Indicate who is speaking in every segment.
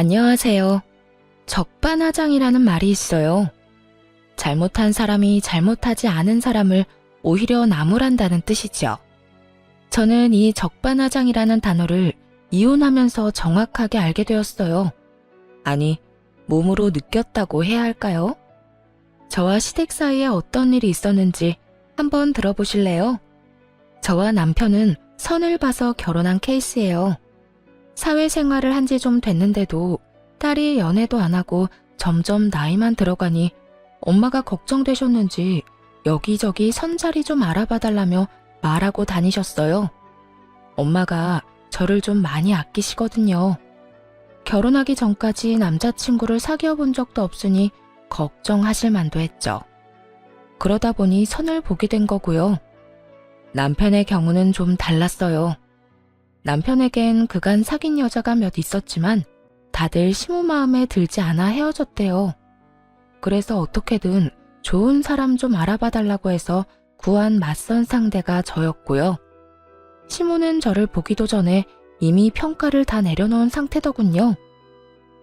Speaker 1: 안녕하세요. 적반하장이라는 말이 있어요. 잘못한 사람이 잘못하지 않은 사람을 오히려 나무란다는 뜻이죠. 저는 이 적반하장이라는 단어를 이혼하면서 정확하게 알게 되었어요. 아니, 몸으로 느꼈다고 해야 할까요? 저와 시댁 사이에 어떤 일이 있었는지 한번 들어보실래요? 저와 남편은 선을 봐서 결혼한 케이스예요. 사회생활을 한 지 좀 됐는데도 딸이 연애도 안 하고 점점 나이만 들어가니 엄마가 걱정되셨는지 여기저기 선자리 좀 알아봐달라며 말하고 다니셨어요. 엄마가 저를 좀 많이 아끼시거든요. 결혼하기 전까지 남자친구를 사귀어 본 적도 없으니 걱정하실 만도 했죠. 그러다 보니 선을 보게 된 거고요. 남편의 경우는 좀 달랐어요. 남편에겐 그간 사귄 여자가 몇 있었지만 다들 시모 마음에 들지 않아 헤어졌대요. 그래서 어떻게든 좋은 사람 좀 알아봐 달라고 해서 구한 맞선 상대가 저였고요. 시모는 저를 보기도 전에 이미 평가를 다 내려놓은 상태더군요.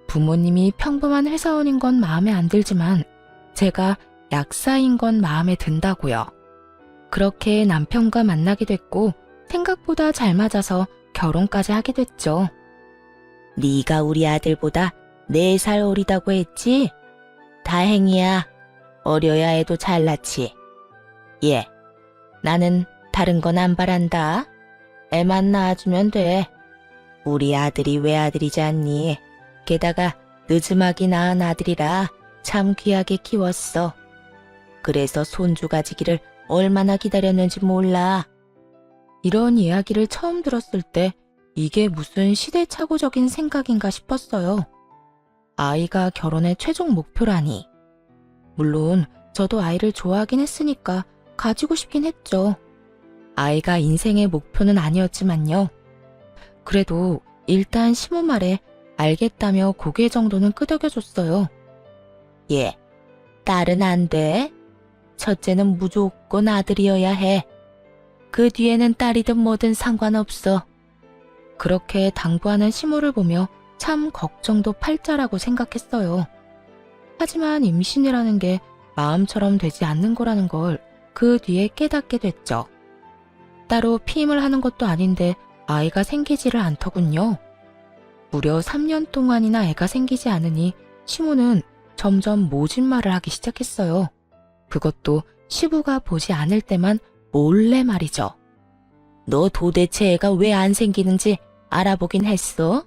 Speaker 1: 부모님이 평범한 회사원인 건 마음에 안 들지만 제가 약사인 건 마음에 든다고요. 그렇게 남편과 만나게 됐고 생각보다 잘 맞아서 결혼까지 하게 됐죠. 네가 우리 아들보다 4살 어리다고 했지? 다행이야. 어려야 해도 잘났지. 예, 나는 다른 건 안 바란다. 애만 낳아주면 돼. 우리 아들이 외아들이지 않니? 게다가 늦음하게 낳은 아들이라 참 귀하게 키웠어. 그래서 손주 가지기를 얼마나 기다렸는지 몰라. 이런 이야기를 처음 들었을 때 이게 무슨 시대착오적인 생각인가 싶었어요. 아이가 결혼의 최종 목표라니. 물론 저도 아이를 좋아하긴 했으니까 가지고 싶긴 했죠. 아이가 인생의 목표는 아니었지만요. 그래도 일단 시모 말에 알겠다며 고개 정도는 끄덕여줬어요. 예, 딸은 안 돼. 첫째는 무조건 아들이어야 해. 그 뒤에는 딸이든 뭐든 상관없어. 그렇게 당부하는 시모를 보며 참 걱정도 팔자라고 생각했어요. 하지만 임신이라는 게 마음처럼 되지 않는 거라는 걸 그 뒤에 깨닫게 됐죠. 따로 피임을 하는 것도 아닌데 아이가 생기지를 않더군요. 무려 3년 동안이나 애가 생기지 않으니 시모는 점점 모진 말을 하기 시작했어요. 그것도 시부가 보지 않을 때만 몰래 말이죠. 너 도대체 애가 왜 안 생기는지 알아보긴 했어?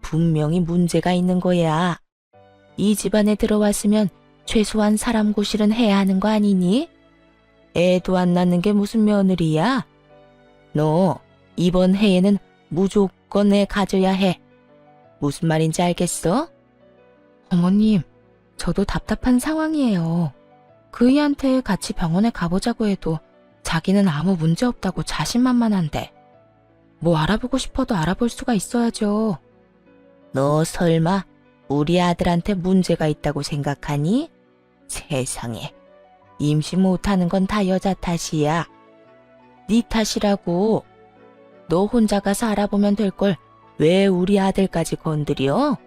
Speaker 1: 분명히 문제가 있는 거야. 이 집안에 들어왔으면 최소한 사람 고실은 해야 하는 거 아니니? 애도 안 낳는 게 무슨 며느리야? 너 이번 해에는 무조건 애 가져야 해. 무슨 말인지 알겠어? 어머님, 저도 답답한 상황이에요. 그이한테 같이 병원에 가보자고 해도 자기는 아무 문제 없다고 자신만만한데 뭐 알아보고 싶어도 알아볼 수가 있어야죠. 너 설마 우리 아들한테 문제가 있다고 생각하니? 세상에, 임신 못하는 건 다 여자 탓이야. 네 탓이라고. 너 혼자 가서 알아보면 될 걸 왜 우리 아들까지 건드려?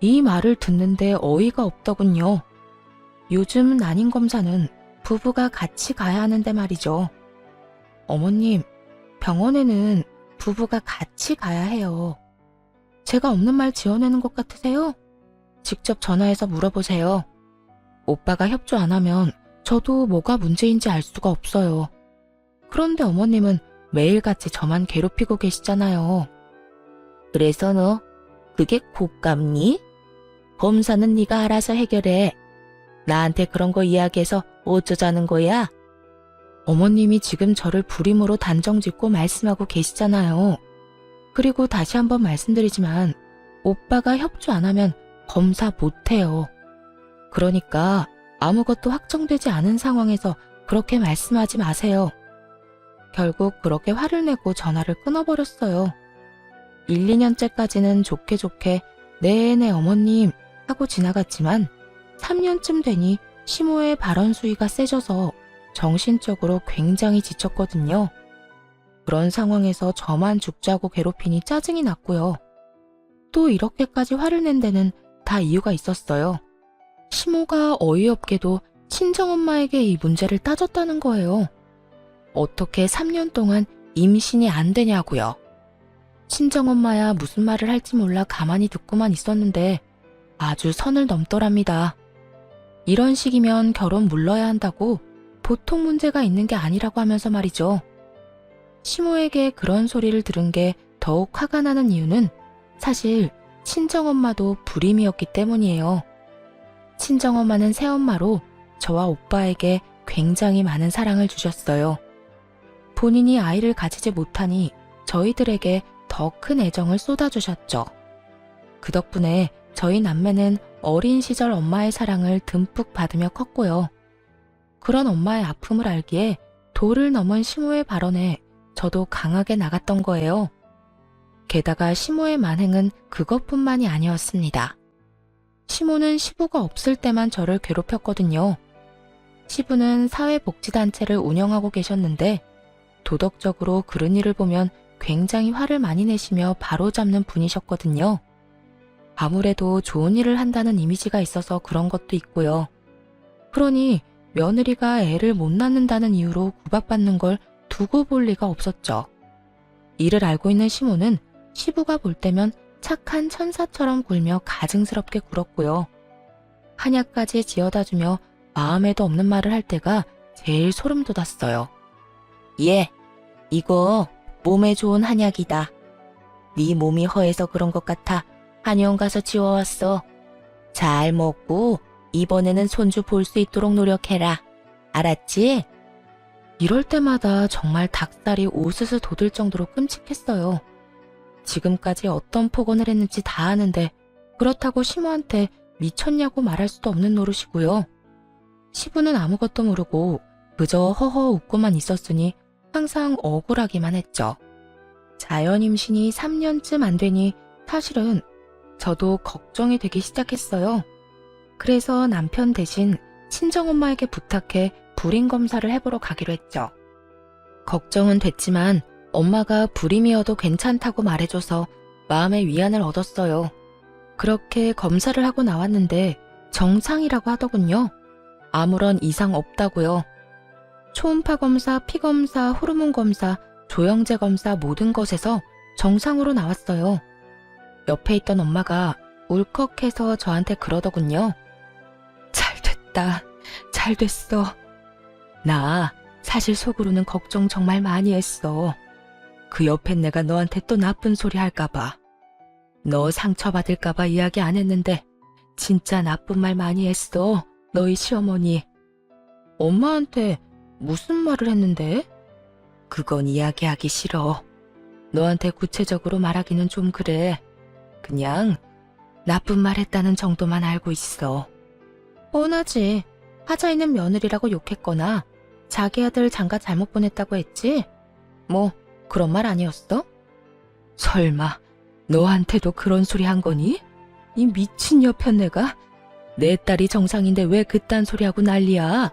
Speaker 1: 이 말을 듣는데 어이가 없더군요. 요즘 난임 검사는 부부가 같이 가야 하는데 말이죠. 어머님, 병원에는 부부가 같이 가야 해요. 제가 없는 말 지어내는 것 같으세요? 직접 전화해서 물어보세요. 오빠가 협조 안 하면 저도 뭐가 문제인지 알 수가 없어요. 그런데 어머님은 매일같이 저만 괴롭히고 계시잖아요. 그래서 너 그게 곶감니? 검사는 네가 알아서 해결해. 나한테 그런 거 이야기해서 어쩌자는 거야? 어머님이 지금 저를 불임으로 단정짓고 말씀하고 계시잖아요. 그리고 다시 한번 말씀드리지만 오빠가 협조 안 하면 검사 못해요. 그러니까 아무것도 확정되지 않은 상황에서 그렇게 말씀하지 마세요. 결국 그렇게 화를 내고 전화를 끊어버렸어요. 1, 2년째까지는 좋게 좋게 네네 어머님 하고 지나갔지만 3년쯤 되니 시모의 발언 수위가 세져서 정신적으로 굉장히 지쳤거든요. 그런 상황에서 저만 죽자고 괴롭히니 짜증이 났고요. 또 이렇게까지 화를 낸 데는 다 이유가 있었어요. 시모가 어이없게도 친정엄마에게 이 문제를 따졌다는 거예요. 어떻게 3년 동안 임신이 안 되냐고요. 친정엄마야 무슨 말을 할지 몰라 가만히 듣고만 있었는데 아주 선을 넘더랍니다. 이런 식이면 결혼 물러야 한다고 보통 문제가 있는 게 아니라고 하면서 말이죠. 시모에게 그런 소리를 들은 게 더욱 화가 나는 이유는 사실 친정엄마도 불임이었기 때문이에요. 친정엄마는 새엄마로 저와 오빠에게 굉장히 많은 사랑을 주셨어요. 본인이 아이를 가지지 못하니 저희들에게 더 큰 애정을 쏟아주셨죠. 그 덕분에 저희 남매는 어린 시절 엄마의 사랑을 듬뿍 받으며 컸고요. 그런 엄마의 아픔을 알기에 도를 넘은 시모의 발언에 저도 강하게 나갔던 거예요. 게다가 시모의 만행은 그것뿐만이 아니었습니다. 시모는 시부가 없을 때만 저를 괴롭혔거든요. 시부는 사회복지단체를 운영하고 계셨는데 도덕적으로 그런 일을 보면 굉장히 화를 많이 내시며 바로잡는 분이셨거든요. 아무래도 좋은 일을 한다는 이미지가 있어서 그런 것도 있고요. 그러니 며느리가 애를 못 낳는다는 이유로 구박받는 걸 두고 볼 리가 없었죠. 이를 알고 있는 시모는 시부가 볼 때면 착한 천사처럼 굴며 가증스럽게 굴었고요. 한약까지 지어다주며 마음에도 없는 말을 할 때가 제일 소름 돋았어요. 예, 이거 몸에 좋은 한약이다. 네 몸이 허해서 그런 것 같아 한의원 가서 지워왔어. 잘 먹고 이번에는 손주 볼 수 있도록 노력해라. 알았지? 이럴 때마다 정말 닭살이 오스스 돋을 정도로 끔찍했어요. 지금까지 어떤 폭언을 했는지 다 아는데 그렇다고 시모한테 미쳤냐고 말할 수도 없는 노릇이고요. 시부는 아무것도 모르고 그저 허허 웃고만 있었으니 항상 억울하기만 했죠. 자연 임신이 3년쯤 안 되니 사실은 저도 걱정이 되기 시작했어요. 그래서 남편 대신 친정엄마에게 부탁해 불임 검사를 해보러 가기로 했죠. 걱정은 됐지만 엄마가 불임이어도 괜찮다고 말해줘서 마음의 위안을 얻었어요. 그렇게 검사를 하고 나왔는데 정상이라고 하더군요. 아무런 이상 없다고요. 초음파 검사, 피 검사, 호르몬 검사, 조영제 검사 모든 것에서 정상으로 나왔어요. 옆에 있던 엄마가 울컥해서 저한테 그러더군요. 잘됐다. 잘됐어. 나 사실 속으로는 걱정 정말 많이 했어. 그 옆에 내가 너한테 또 나쁜 소리 할까봐. 너 상처받을까봐 이야기 안 했는데 진짜 나쁜 말 많이 했어. 너희 시어머니. 엄마한테 무슨 말을 했는데? 그건 이야기하기 싫어. 너한테 구체적으로 말하기는 좀 그래. 그냥 나쁜 말 했다는 정도만 알고 있어. 뻔하지. 하자 있는 며느리라고 욕했거나 자기 아들 장가 잘못 보냈다고 했지? 뭐 그런 말 아니었어? 설마 너한테도 그런 소리 한 거니? 이 미친 여편네가? 내 딸이 정상인데 왜 그딴 소리 하고 난리야?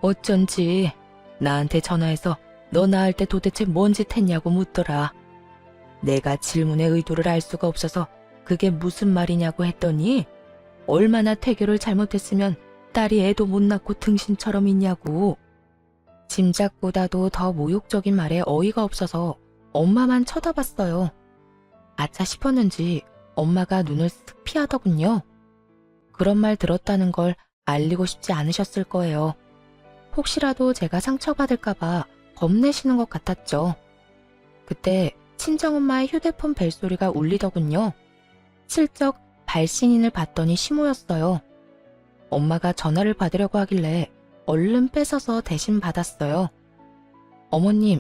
Speaker 1: 어쩐지 나한테 전화해서 너 낳을 때 도대체 뭔 짓 했냐고 묻더라. 내가 질문의 의도를 알 수가 없어서 그게 무슨 말이냐고 했더니 얼마나 태교를 잘못했으면 딸이 애도 못 낳고 등신처럼 있냐고. 짐작보다도 더 모욕적인 말에 어이가 없어서 엄마만 쳐다봤어요. 아차 싶었는지 엄마가 눈을 쓱 피하더군요. 그런 말 들었다는 걸 알리고 싶지 않으셨을 거예요. 혹시라도 제가 상처받을까봐 겁내시는 것 같았죠. 그때 친정엄마의 휴대폰 벨소리가 울리더군요. 슬쩍 발신인을 봤더니 시모였어요. 엄마가 전화를 받으려고 하길래 얼른 뺏어서 대신 받았어요. 어머님,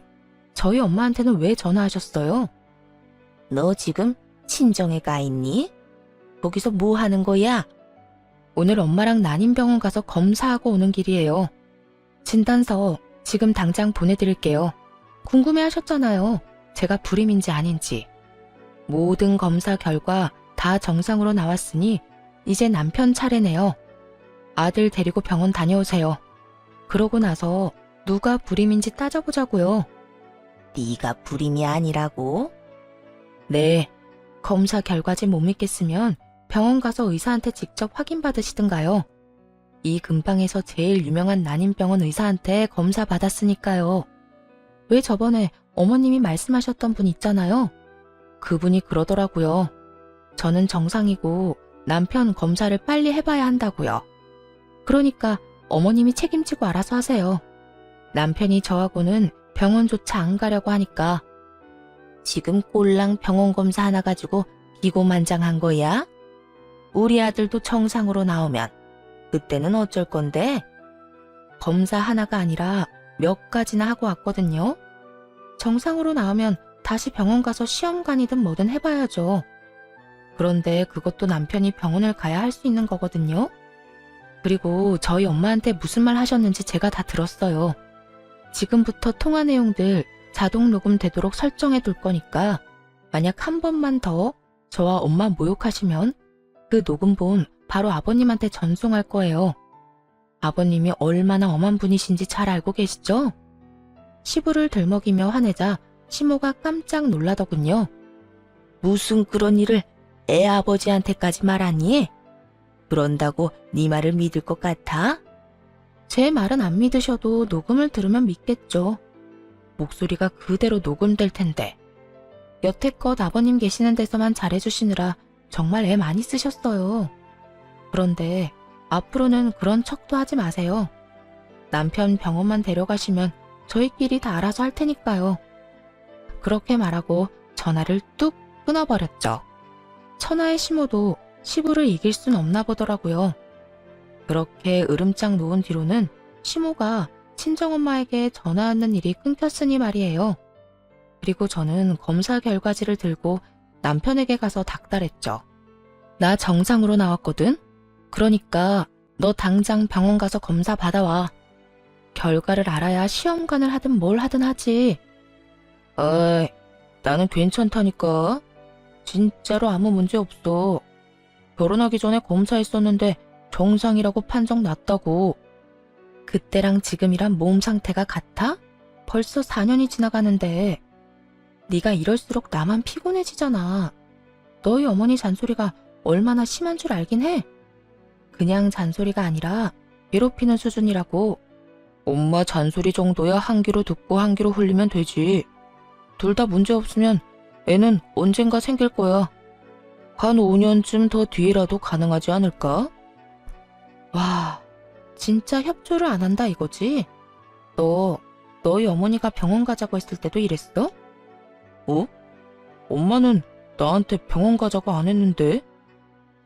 Speaker 1: 저희 엄마한테는 왜 전화하셨어요? 너 지금 친정에 가 있니? 거기서 뭐 하는 거야? 오늘 엄마랑 난임병원 가서 검사하고 오는 길이에요. 진단서 지금 당장 보내드릴게요. 궁금해 하셨잖아요. 제가 불임인지 아닌지. 모든 검사 결과 다 정상으로 나왔으니 이제 남편 차례네요. 아들 데리고 병원 다녀오세요. 그러고 나서 누가 불임인지 따져보자고요. 네가 불임이 아니라고? 네, 검사 결과지 못 믿겠으면 병원 가서 의사한테 직접 확인받으시든가요. 이 근방에서 제일 유명한 난임병원 의사한테 검사 받았으니까요. 왜 저번에 어머님이 말씀하셨던 분 있잖아요. 그분이 그러더라고요. 저는 정상이고 남편 검사를 빨리 해봐야 한다고요. 그러니까 어머님이 책임지고 알아서 하세요. 남편이 저하고는 병원조차 안 가려고 하니까. 지금 꼴랑 병원 검사 하나 가지고 기고만장한 거야? 우리 아들도 정상으로 나오면 그때는 어쩔 건데? 검사 하나가 아니라 몇 가지나 하고 왔거든요. 정상으로 나오면 다시 병원 가서 시험관이든 뭐든 해봐야죠. 그런데 그것도 남편이 병원을 가야 할 수 있는 거거든요. 그리고 저희 엄마한테 무슨 말 하셨는지 제가 다 들었어요. 지금부터 통화 내용들 자동 녹음 되도록 설정해 둘 거니까 만약 한 번만 더 저와 엄마 모욕하시면 그 녹음본 바로 아버님한테 전송할 거예요. 아버님이 얼마나 엄한 분이신지 잘 알고 계시죠? 시부를 들먹이며 화내자 시모가 깜짝 놀라더군요. 무슨 그런 일을 애 아버지한테까지 말하니? 그런다고 네 말을 믿을 것 같아? 제 말은 안 믿으셔도 녹음을 들으면 믿겠죠. 목소리가 그대로 녹음될 텐데. 여태껏 아버님 계시는 데서만 잘해주시느라 정말 애 많이 쓰셨어요. 그런데 앞으로는 그런 척도 하지 마세요. 남편 병원만 데려가시면 저희끼리 다 알아서 할 테니까요. 그렇게 말하고 전화를 뚝 끊어버렸죠. 천하의 시모도 시부를 이길 순 없나 보더라고요. 그렇게 으름장 놓은 뒤로는 시모가 친정엄마에게 전화 왔는 일이 끊겼으니 말이에요. 그리고 저는 검사 결과지를 들고 남편에게 가서 닥달했죠. 나 정상으로 나왔거든? 그러니까 너 당장 병원 가서 검사 받아와. 결과를 알아야 시험관을 하든 뭘 하든 하지. 어이, 나는 괜찮다니까. 진짜로 아무 문제 없어. 결혼하기 전에 검사했었는데 정상이라고 판정 났다고. 그때랑 지금이랑 몸 상태가 같아? 벌써 4년이 지나가는데. 네가 이럴수록 나만 피곤해지잖아. 너희 어머니 잔소리가 얼마나 심한 줄 알긴 해. 그냥 잔소리가 아니라 괴롭히는 수준이라고. 엄마 잔소리 정도야 한 귀로 듣고 한 귀로 흘리면 되지. 둘 다 문제 없으면 애는 언젠가 생길 거야. 한 5년쯤 더 뒤에라도 가능하지 않을까? 와, 진짜 협조를 안 한다 이거지? 너희 어머니가 병원 가자고 했을 때도 이랬어? 어? 엄마는 나한테 병원 가자고 안 했는데?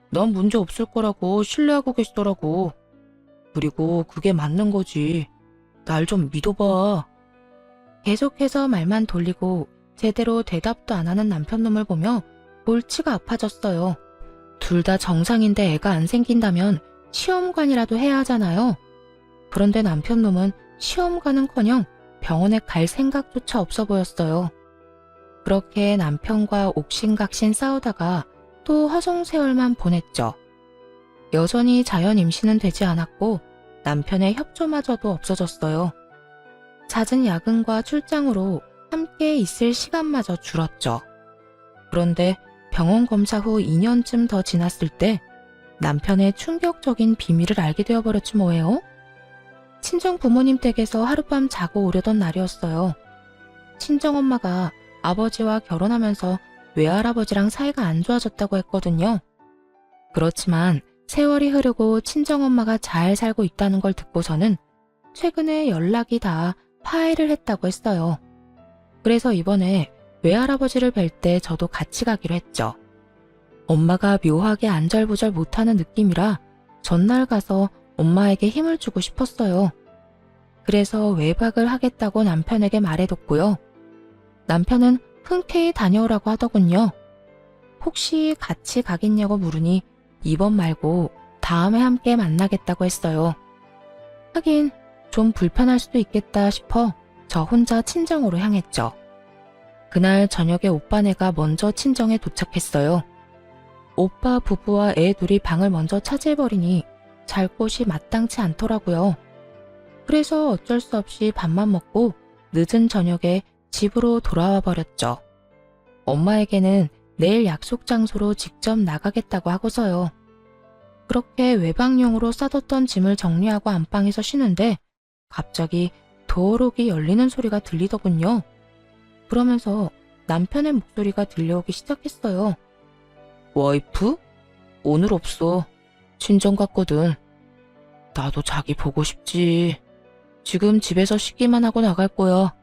Speaker 1: 난 문제 없을 거라고 신뢰하고 계시더라고. 그리고 그게 맞는 거지. 날 좀 믿어봐. 계속해서 말만 돌리고 제대로 대답도 안 하는 남편놈을 보며 골치가 아파졌어요. 둘 다 정상인데 애가 안 생긴다면 시험관이라도 해야 하잖아요. 그런데 남편놈은 시험관은커녕 병원에 갈 생각조차 없어 보였어요. 그렇게 남편과 옥신각신 싸우다가 또 허송세월만 보냈죠. 여전히 자연 임신은 되지 않았고 남편의 협조마저도 없어졌어요. 잦은 야근과 출장으로 함께 있을 시간마저 줄었죠. 그런데 병원 검사 후 2년쯤 더 지났을 때 남편의 충격적인 비밀을 알게 되어버렸지 뭐예요? 친정 부모님 댁에서 하룻밤 자고 오려던 날이었어요. 친정엄마가 아버지와 결혼하면서 외할아버지랑 사이가 안 좋아졌다고 했거든요. 그렇지만 세월이 흐르고 친정엄마가 잘 살고 있다는 걸 듣고서는 최근에 연락이 다 파해를 했다고 했어요. 그래서 이번에 외할아버지를 뵐 때 저도 같이 가기로 했죠. 엄마가 묘하게 안절부절 못하는 느낌이라 전날 가서 엄마에게 힘을 주고 싶었어요. 그래서 외박을 하겠다고 남편에게 말해뒀고요. 남편은 흔쾌히 다녀오라고 하더군요. 혹시 같이 가겠냐고 물으니 이번 말고 다음에 함께 만나겠다고 했어요. 하긴 좀 불편할 수도 있겠다 싶어 저 혼자 친정으로 향했죠. 그날 저녁에 오빠네가 먼저 친정에 도착했어요. 오빠 부부와 애 둘이 방을 먼저 차지해버리니 잘 곳이 마땅치 않더라고요. 그래서 어쩔 수 없이 밥만 먹고 늦은 저녁에 집으로 돌아와 버렸죠. 엄마에게는 내일 약속 장소로 직접 나가겠다고 하고서요. 그렇게 외박용으로 싸뒀던 짐을 정리하고 안방에서 쉬는데 갑자기 도어록이 열리는 소리가 들리더군요. 그러면서 남편의 목소리가 들려오기 시작했어요. 와이프? 오늘 없어. 친정 갔거든. 나도 자기 보고 싶지. 지금 집에서 쉬기만 하고 나갈 거야.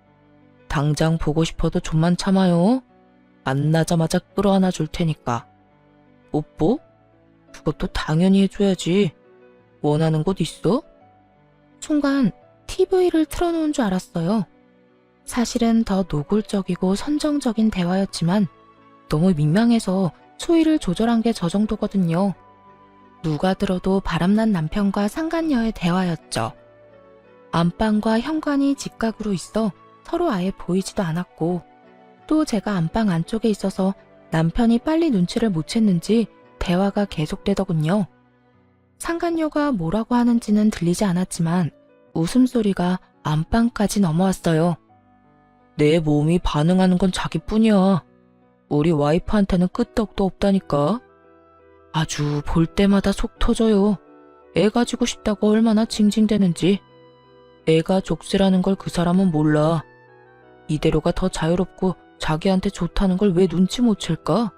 Speaker 1: 당장 보고 싶어도 좀만 참아요. 만나자마자 끌어안아 줄 테니까. 뽀뽀? 그것도 당연히 해줘야지. 원하는 곳 있어? 순간 TV를 틀어놓은 줄 알았어요. 사실은 더 노골적이고 선정적인 대화였지만 너무 민망해서 수위를 조절한 게 저 정도거든요. 누가 들어도 바람난 남편과 상간녀의 대화였죠. 안방과 현관이 직각으로 있어 서로 아예 보이지도 않았고 또 제가 안방 안쪽에 있어서 남편이 빨리 눈치를 못 챘는지 대화가 계속되더군요. 상간녀가 뭐라고 하는지는 들리지 않았지만 웃음소리가 안방까지 넘어왔어요. 내 몸이 반응하는 건 자기뿐이야. 우리 와이프한테는 끄떡도 없다니까. 아주 볼 때마다 속 터져요. 애 가지고 싶다고 얼마나 징징대는지. 애가 족쇄라는 걸 그 사람은 몰라. 이대로가 더 자유롭고 자기한테 좋다는 걸 왜 눈치 못 챌까?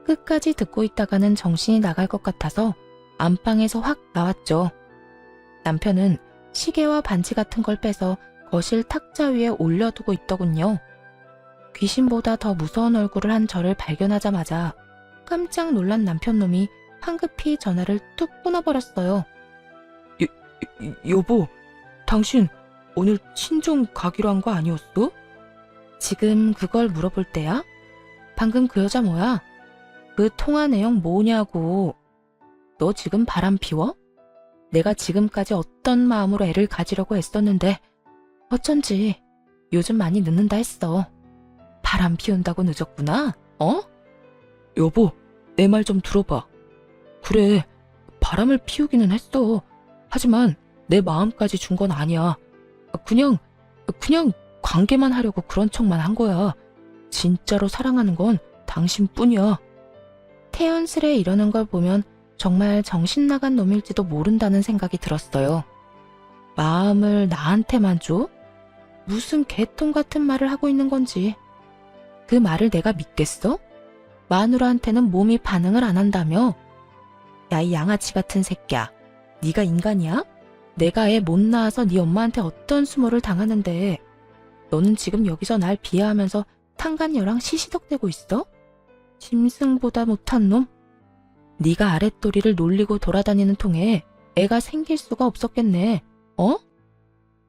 Speaker 1: 끝까지 듣고 있다가는 정신이 나갈 것 같아서 안방에서 확 나왔죠. 남편은 시계와 반지 같은 걸 빼서 거실 탁자 위에 올려두고 있더군요. 귀신보다 더 무서운 얼굴을 한 저를 발견하자마자 깜짝 놀란 남편놈이 황급히 전화를 뚝 끊어버렸어요. 여보, 당신 오늘 친정 가기로 한 거 아니었어? 지금 그걸 물어볼 때야? 방금 그 여자 뭐야? 그 통화 내용 뭐냐고. 너 지금 바람 피워? 내가 지금까지 어떤 마음으로 애를 가지려고 애썼는데 어쩐지 요즘 많이 늦는다 했어. 바람 피운다고 늦었구나? 어? 여보, 내 말 좀 들어봐. 그래, 바람을 피우기는 했어. 하지만 내 마음까지 준 건 아니야. 그냥 관계만 하려고 그런 척만 한 거야. 진짜로 사랑하는 건 당신뿐이야. 태연스레 이러는 걸 보면 정말 정신 나간 놈일지도 모른다는 생각이 들었어요. 마음을 나한테만 줘? 무슨 개똥 같은 말을 하고 있는 건지. 그 말을 내가 믿겠어? 마누라한테는 몸이 반응을 안 한다며? 야, 이 양아치 같은 새끼야. 네가 인간이야? 내가 애 못 낳아서 네 엄마한테 어떤 수모를 당하는데 너는 지금 여기서 날 비하하면서 탕간녀랑 시시덕대고 있어? 짐승보다 못한 놈? 네가 아랫도리를 놀리고 돌아다니는 통에 애가 생길 수가 없었겠네. 어?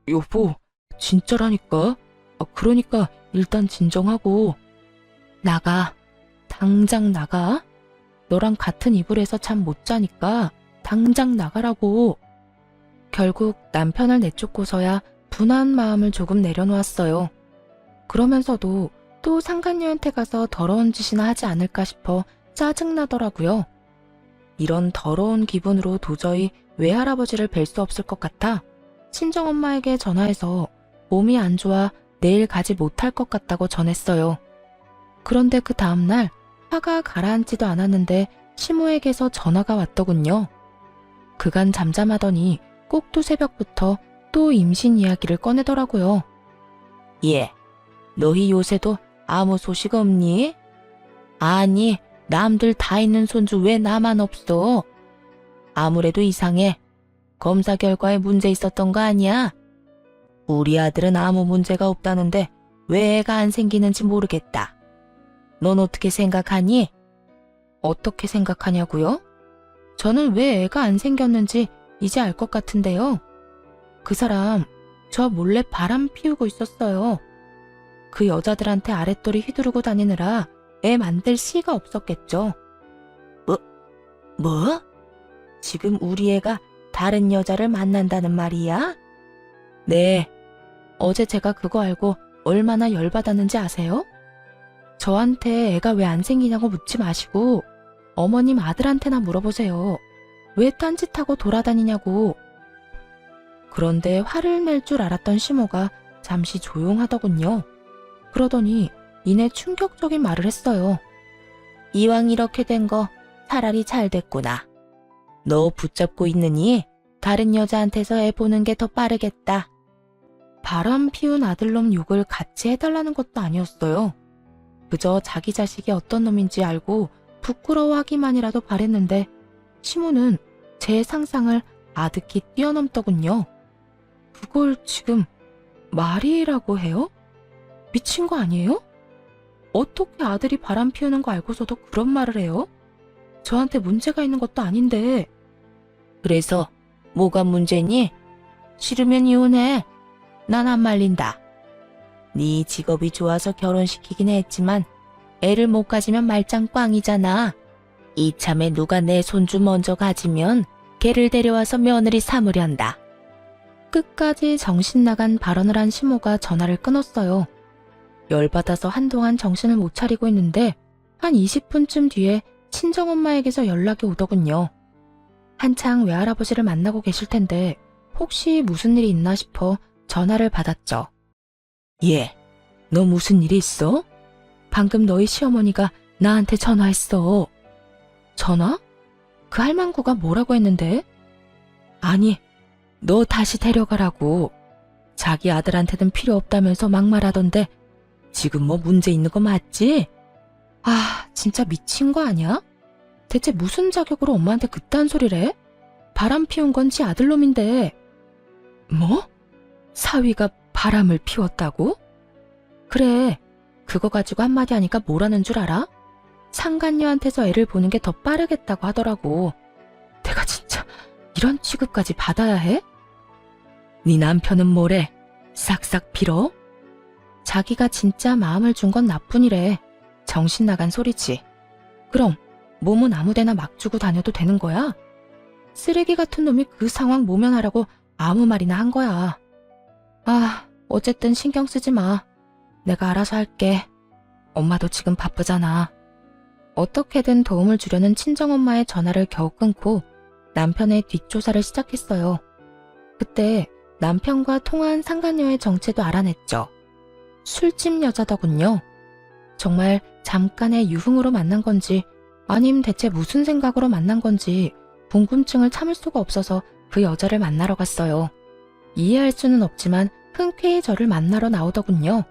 Speaker 1: 여보, 진짜라니까. 그러니까 일단 진정하고 나가. 당장 나가. 너랑 같은 이불에서 잠 못 자니까 당장 나가라고. 결국 남편을 내쫓고서야 분한 마음을 조금 내려놓았어요. 그러면서도 또 상간녀한테 가서 더러운 짓이나 하지 않을까 싶어 짜증나더라고요. 이런 더러운 기분으로 도저히 외할아버지를 뵐 수 없을 것 같아 친정엄마에게 전화해서 몸이 안 좋아 내일 가지 못할 것 같다고 전했어요. 그런데 그 다음날 화가 가라앉지도 않았는데 시모에게서 전화가 왔더군요. 그간 잠잠하더니 꼭두 새벽부터 또 임신 이야기를 꺼내더라고요. 예, 너희 요새도 아무 소식 없니? 아니, 남들 다 있는 손주 왜 나만 없어? 아무래도 이상해. 검사 결과에 문제 있었던 거 아니야? 우리 아들은 아무 문제가 없다는데 왜 애가 안 생기는지 모르겠다. 넌 어떻게 생각하니? 어떻게 생각하냐고요? 저는 왜 애가 안 생겼는지 이제 알 것 같은데요. 그 사람 저 몰래 바람 피우고 있었어요. 그 여자들한테 아랫도리 휘두르고 다니느라 애 만들 씨가 없었겠죠. 뭐? 지금 우리 애가 다른 여자를 만난다는 말이야? 네. 어제 제가 그거 알고 얼마나 열받았는지 아세요? 저한테 애가 왜 안 생기냐고 묻지 마시고 어머님 아들한테나 물어보세요. 왜 딴짓하고 돌아다니냐고. 그런데 화를 낼 줄 알았던 시모가 잠시 조용하더군요. 그러더니 이내 충격적인 말을 했어요. 이왕 이렇게 된 거 차라리 잘 됐구나. 너 붙잡고 있느니 다른 여자한테서 애 보는 게 더 빠르겠다. 바람 피운 아들놈 욕을 같이 해달라는 것도 아니었어요. 그저 자기 자식이 어떤 놈인지 알고 부끄러워하기만이라도 바랬는데 시모는 제 상상을 아득히 뛰어넘더군요. 그걸 지금 말이라고 해요? 미친 거 아니에요? 어떻게 아들이 바람 피우는 거 알고서도 그런 말을 해요? 저한테 문제가 있는 것도 아닌데. 그래서 뭐가 문제니? 싫으면 이혼해. 난 안 말린다. 네 직업이 좋아서 결혼시키긴 했지만 애를 못 가지면 말짱 꽝이잖아. 이참에 누가 내 손주 먼저 가지면 걔를 데려와서 며느리 삼으련다. 끝까지 정신 나간 발언을 한 시모가 전화를 끊었어요. 열받아서 한동안 정신을 못 차리고 있는데 한 20분쯤 뒤에 친정엄마에게서 연락이 오더군요. 한창 외할아버지를 만나고 계실 텐데 혹시 무슨 일이 있나 싶어 전화를 받았죠. 예, 너 무슨 일이 있어? 방금 너희 시어머니가 나한테 전화했어. 전화? 그 할망구가 뭐라고 했는데? 아니, 너 다시 데려가라고. 자기 아들한테는 필요 없다면서 막말하던데 지금 뭐 문제 있는 거 맞지? 아, 진짜 미친 거 아니야? 대체 무슨 자격으로 엄마한테 그딴 소리를 해? 바람 피운 건 지 아들놈인데. 뭐? 사위가 바람을 피웠다고? 그래, 그거 가지고 한마디 하니까 뭐라는 줄 알아? 상간녀한테서 애를 보는 게 더 빠르겠다고 하더라고. 내가 진짜 이런 취급까지 받아야 해? 네 남편은 뭐래? 싹싹 빌어? 자기가 진짜 마음을 준 건 나뿐이래. 정신 나간 소리지. 그럼 몸은 아무데나 막 주고 다녀도 되는 거야? 쓰레기 같은 놈이 그 상황 모면하라고 아무 말이나 한 거야. 아, 어쨌든 신경 쓰지 마. 내가 알아서 할게. 엄마도 지금 바쁘잖아. 어떻게든 도움을 주려는 친정엄마의 전화를 겨우 끊고 남편의 뒷조사를 시작했어요. 그때 남편과 통화한 상간녀의 정체도 알아냈죠. 술집 여자더군요. 정말 잠깐의 유흥으로 만난 건지 아님 대체 무슨 생각으로 만난 건지 궁금증을 참을 수가 없어서 그 여자를 만나러 갔어요. 이해할 수는 없지만 흔쾌히 저를 만나러 나오더군요.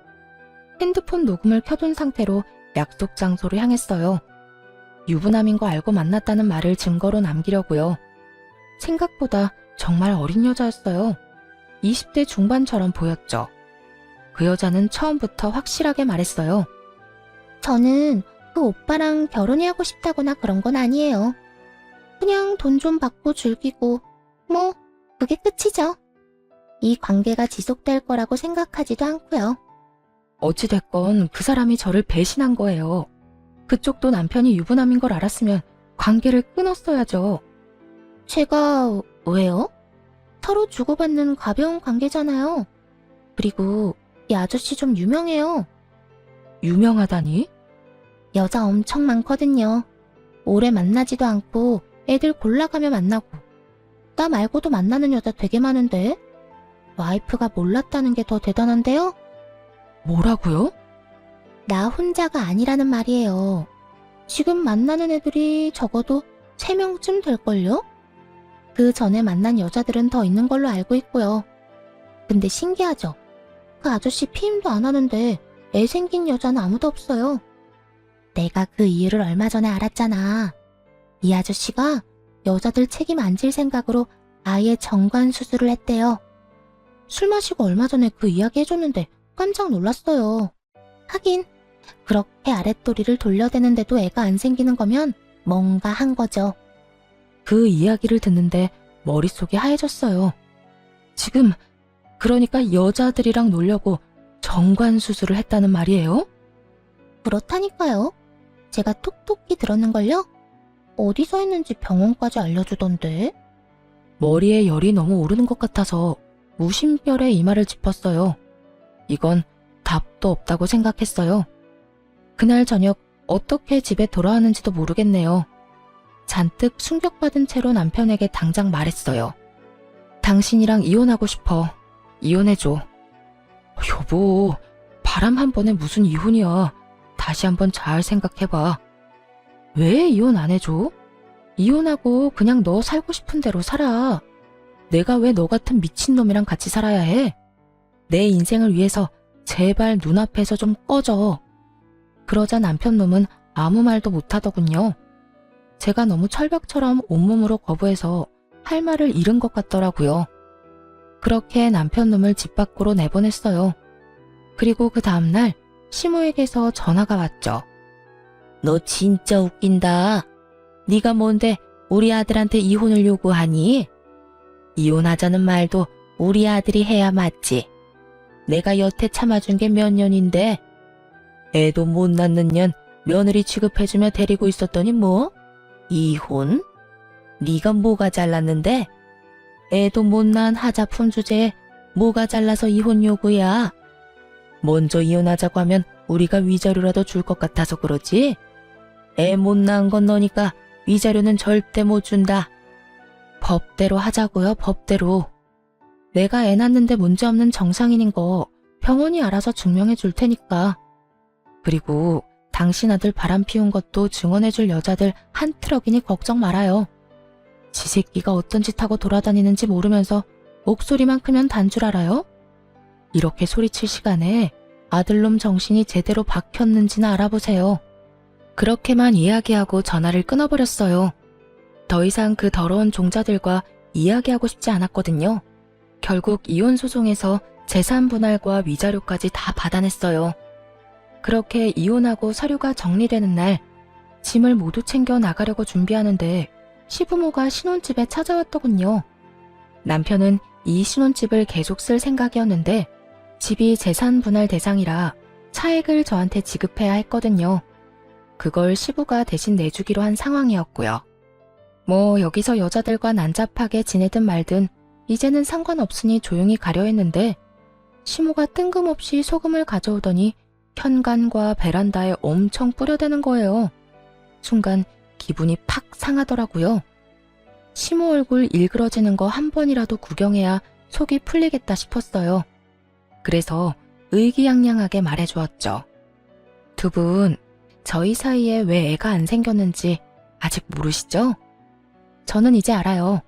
Speaker 1: 핸드폰 녹음을 켜둔 상태로 약속 장소로 향했어요. 유부남인 거 알고 만났다는 말을 증거로 남기려고요. 생각보다 정말 어린 여자였어요. 20대 중반처럼 보였죠. 그 여자는 처음부터 확실하게 말했어요. 저는 그 오빠랑 결혼이 하고 싶다거나 그런 건 아니에요. 그냥 돈 좀 받고 즐기고 뭐 그게 끝이죠. 이 관계가 지속될 거라고 생각하지도 않고요. 어찌됐건 그 사람이 저를 배신한 거예요. 그쪽도 남편이 유부남인 걸 알았으면 관계를 끊었어야죠. 제가 왜요? 서로 주고받는 가벼운 관계잖아요. 그리고 이 아저씨 좀 유명해요. 유명하다니? 여자 엄청 많거든요. 오래 만나지도 않고 애들 골라가며 만나고. 나 말고도 만나는 여자 되게 많은데 와이프가 몰랐다는 게 더 대단한데요? 뭐라고요? 나 혼자가 아니라는 말이에요. 지금 만나는 애들이 적어도 3명쯤 될걸요? 그 전에 만난 여자들은 더 있는 걸로 알고 있고요. 근데 신기하죠? 그 아저씨 피임도 안 하는데 애 생긴 여자는 아무도 없어요. 내가 그 이유를 얼마 전에 알았잖아. 이 아저씨가 여자들 책임 안 질 생각으로 아예 정관 수술을 했대요. 술 마시고 얼마 전에 그 이야기 해줬는데 깜짝 놀랐어요. 하긴 그렇게 아랫도리를 돌려대는데도 애가 안 생기는 거면 뭔가 한 거죠. 그 이야기를 듣는데 머릿속이 하얘졌어요. 지금 그러니까 여자들이랑 놀려고 정관 수술을 했다는 말이에요? 그렇다니까요. 제가 톡톡히 들었는걸요? 어디서 했는지 병원까지 알려주던데. 머리에 열이 너무 오르는 것 같아서 무심결에 이마를 짚었어요. 이건 답도 없다고 생각했어요. 그날 저녁 어떻게 집에 돌아왔는지도 모르겠네요. 잔뜩 충격받은 채로 남편에게 당장 말했어요. 당신이랑 이혼하고 싶어. 이혼해줘. 여보, 바람 한 번에 무슨 이혼이야. 다시 한번 잘 생각해봐. 왜 이혼 안 해줘? 이혼하고 그냥 너 살고 싶은 대로 살아. 내가 왜 너 같은 미친놈이랑 같이 살아야 해? 내 인생을 위해서 제발 눈앞에서 좀 꺼져. 그러자 남편놈은 아무 말도 못하더군요. 제가 너무 철벽처럼 온몸으로 거부해서 할 말을 잃은 것 같더라고요. 그렇게 남편놈을 집 밖으로 내보냈어요. 그리고 그 다음날 시모에게서 전화가 왔죠. 너 진짜 웃긴다. 네가 뭔데 우리 아들한테 이혼을 요구하니? 이혼하자는 말도 우리 아들이 해야 맞지. 내가 여태 참아준 게 몇 년인데 애도 못 낳는 년 며느리 취급해주며 데리고 있었더니 뭐? 이혼? 네가 뭐가 잘났는데? 애도 못 낳은 하자품 주제에 뭐가 잘나서 이혼 요구야? 먼저 이혼하자고 하면 우리가 위자료라도 줄 것 같아서 그러지? 애 못 낳은 건 너니까 위자료는 절대 못 준다. 법대로 하자고요, 법대로. 내가 애 낳는데 문제없는 정상인인 거 병원이 알아서 증명해 줄 테니까. 그리고 당신 아들 바람 피운 것도 증언해 줄 여자들 한 트럭이니 걱정 말아요. 지 새끼가 어떤 짓 하고 돌아다니는지 모르면서 목소리만 크면 단 줄 알아요? 이렇게 소리칠 시간에 아들놈 정신이 제대로 박혔는지나 알아보세요. 그렇게만 이야기하고 전화를 끊어버렸어요. 더 이상 그 더러운 종자들과 이야기하고 싶지 않았거든요. 결국 이혼 소송에서 재산 분할과 위자료까지 다 받아냈어요. 그렇게 이혼하고 서류가 정리되는 날 짐을 모두 챙겨 나가려고 준비하는데 시부모가 신혼집에 찾아왔더군요. 남편은 이 신혼집을 계속 쓸 생각이었는데 집이 재산 분할 대상이라 차액을 저한테 지급해야 했거든요. 그걸 시부가 대신 내주기로 한 상황이었고요. 뭐 여기서 여자들과 난잡하게 지내든 말든 이제는 상관없으니 조용히 가려 했는데 시모가 뜬금없이 소금을 가져오더니 현관과 베란다에 엄청 뿌려대는 거예요. 순간 기분이 팍 상하더라고요. 시모 얼굴 일그러지는 거 한 번이라도 구경해야 속이 풀리겠다 싶었어요. 그래서 의기양양하게 말해주었죠. 두 분, 저희 사이에 왜 애가 안 생겼는지 아직 모르시죠? 저는 이제 알아요.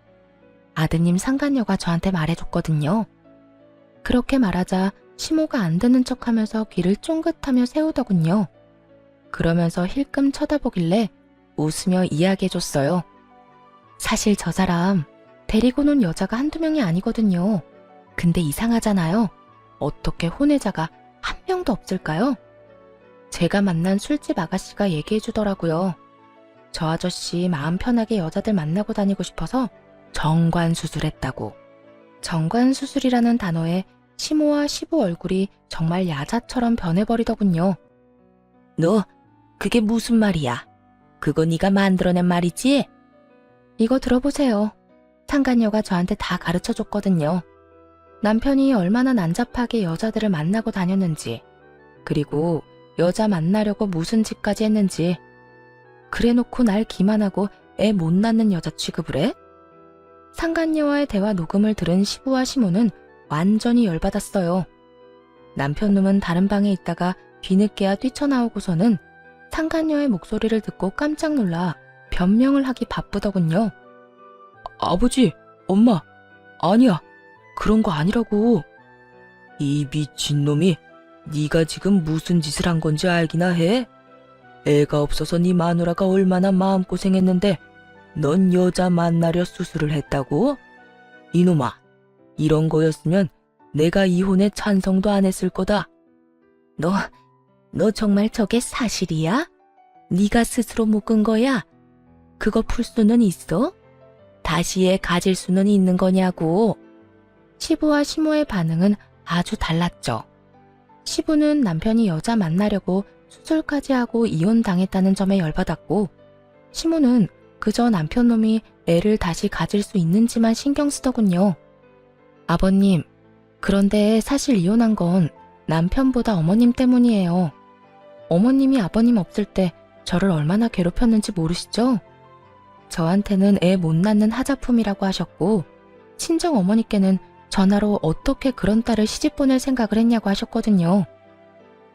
Speaker 1: 아드님 상간녀가 저한테 말해줬거든요. 그렇게 말하자 시모가 안 듣는 척하면서 귀를 쫑긋하며 세우더군요. 그러면서 힐끔 쳐다보길래 웃으며 이야기해줬어요. 사실 저 사람 데리고 논 여자가 한두 명이 아니거든요. 근데 이상하잖아요. 어떻게 혼외자가 한 명도 없을까요? 제가 만난 술집 아가씨가 얘기해주더라고요. 저 아저씨 마음 편하게 여자들 만나고 다니고 싶어서 정관수술했다고. 정관수술이라는 단어에 시모와 시부 얼굴이 정말 야자처럼 변해버리더군요. 너 그게 무슨 말이야? 그거 네가 만들어낸 말이지? 이거 들어보세요. 상간녀가 저한테 다 가르쳐줬거든요. 남편이 얼마나 난잡하게 여자들을 만나고 다녔는지, 그리고 여자 만나려고 무슨 짓까지 했는지. 그래놓고 날 기만하고 애 못 낳는 여자 취급을 해? 상간녀와의 대화 녹음을 들은 시부와 시모는 완전히 열받았어요. 남편놈은 다른 방에 있다가 뒤늦게야 뛰쳐나오고서는 상간녀의 목소리를 듣고 깜짝 놀라 변명을 하기 바쁘더군요. 아버지, 엄마, 아니야. 그런 거 아니라고. 이 미친놈이 네가 지금 무슨 짓을 한 건지 알기나 해? 애가 없어서 네 마누라가 얼마나 마음고생했는데 넌 여자 만나려 수술을 했다고? 이놈아, 이런 거였으면 내가 이혼에 찬성도 안 했을 거다. 너 정말 저게 사실이야? 네가 스스로 묶은 거야? 그거 풀 수는 있어? 다시 애 가질 수는 있는 거냐고. 시부와 시모의 반응은 아주 달랐죠. 시부는 남편이 여자 만나려고 수술까지 하고 이혼당했다는 점에 열받았고, 시모는 그저 남편놈이 애를 다시 가질 수 있는지만 신경 쓰더군요. 아버님, 그런데 사실 이혼한 건 남편보다 어머님 때문이에요. 어머님이 아버님 없을 때 저를 얼마나 괴롭혔는지 모르시죠? 저한테는 애 못 낳는 하자품이라고 하셨고, 친정 어머니께는 전화로 어떻게 그런 딸을 시집 보낼 생각을 했냐고 하셨거든요.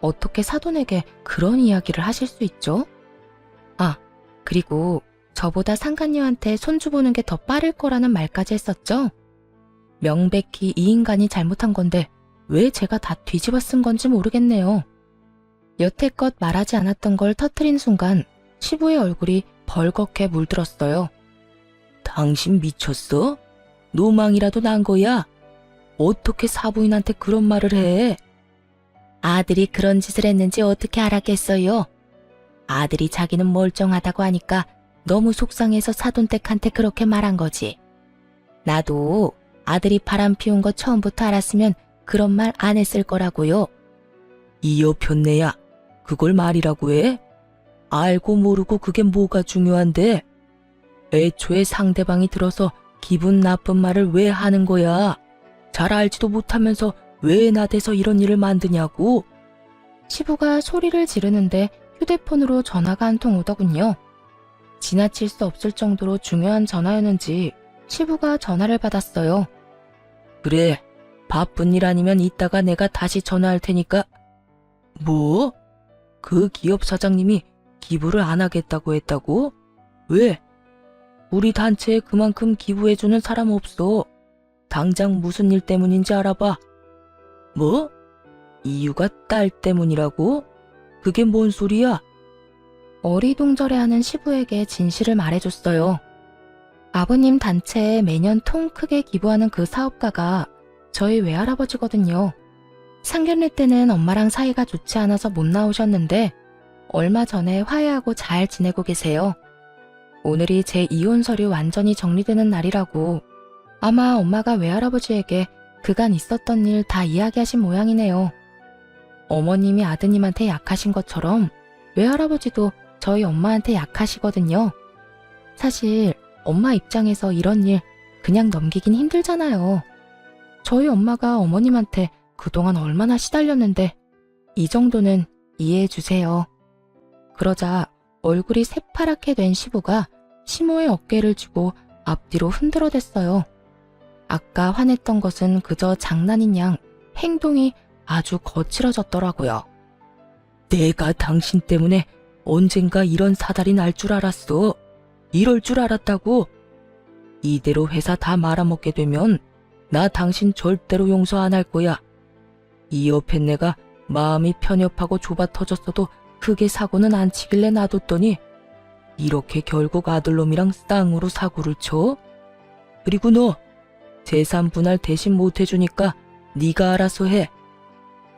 Speaker 1: 어떻게 사돈에게 그런 이야기를 하실 수 있죠? 아, 그리고 저보다 상간녀한테 손주 보는 게 더 빠를 거라는 말까지 했었죠. 명백히 이 인간이 잘못한 건데 왜 제가 다 뒤집어 쓴 건지 모르겠네요. 여태껏 말하지 않았던 걸 터트린 순간 시부의 얼굴이 벌겋게 물들었어요. 당신 미쳤어? 노망이라도 난 거야? 어떻게 사부인한테 그런 말을 해? 아들이 그런 짓을 했는지 어떻게 알았겠어요? 아들이 자기는 멀쩡하다고 하니까 너무 속상해서 사돈댁한테 그렇게 말한 거지. 나도 아들이 바람 피운 거 처음부터 알았으면 그런 말 안 했을 거라고요. 이 여편네야, 그걸 말이라고 해? 알고 모르고 그게 뭐가 중요한데? 애초에 상대방이 들어서 기분 나쁜 말을 왜 하는 거야? 잘 알지도 못하면서 왜 나대서 이런 일을 만드냐고? 시부가 소리를 지르는데 휴대폰으로 전화가 한 통 오더군요. 지나칠 수 없을 정도로 중요한 전화였는지 시부가 전화를 받았어요. 그래, 바쁜 일 아니면 이따가 내가 다시 전화할 테니까. 뭐? 그 기업 사장님이 기부를 안 하겠다고 했다고? 왜? 우리 단체에 그만큼 기부해주는 사람 없어. 당장 무슨 일 때문인지 알아봐. 뭐? 이유가 딸 때문이라고? 그게 뭔 소리야? 어리동절해하는 시부에게 진실을 말해줬어요. 아버님 단체에 매년 통 크게 기부하는 그 사업가가 저희 외할아버지거든요. 상견례 때는 엄마랑 사이가 좋지 않아서 못 나오셨는데 얼마 전에 화해하고 잘 지내고 계세요. 오늘이 제 이혼 서류 완전히 정리되는 날이라고 아마 엄마가 외할아버지에게 그간 있었던 일 다 이야기하신 모양이네요. 어머님이 아드님한테 약하신 것처럼 외할아버지도 저희 엄마한테 약하시거든요. 사실 엄마 입장에서 이런 일 그냥 넘기긴 힘들잖아요. 저희 엄마가 어머님한테 그동안 얼마나 시달렸는데 이 정도는 이해해 주세요. 그러자 얼굴이 새파랗게 된 시부가 시모의 어깨를 쥐고 앞뒤로 흔들어댔어요. 아까 화냈던 것은 그저 장난인 양 행동이 아주 거칠어졌더라고요. 내가 당신 때문에 언젠가 이런 사달이 날 줄 알았어. 이럴 줄 알았다고. 이대로 회사 다 말아먹게 되면 나 당신 절대로 용서 안 할 거야. 이 옆에 내가 마음이 편협하고 좁아 터졌어도 크게 사고는 안 치길래 놔뒀더니 이렇게 결국 아들놈이랑 쌍으로 사고를 쳐? 그리고 너 재산 분할 대신 못 해주니까 네가 알아서 해.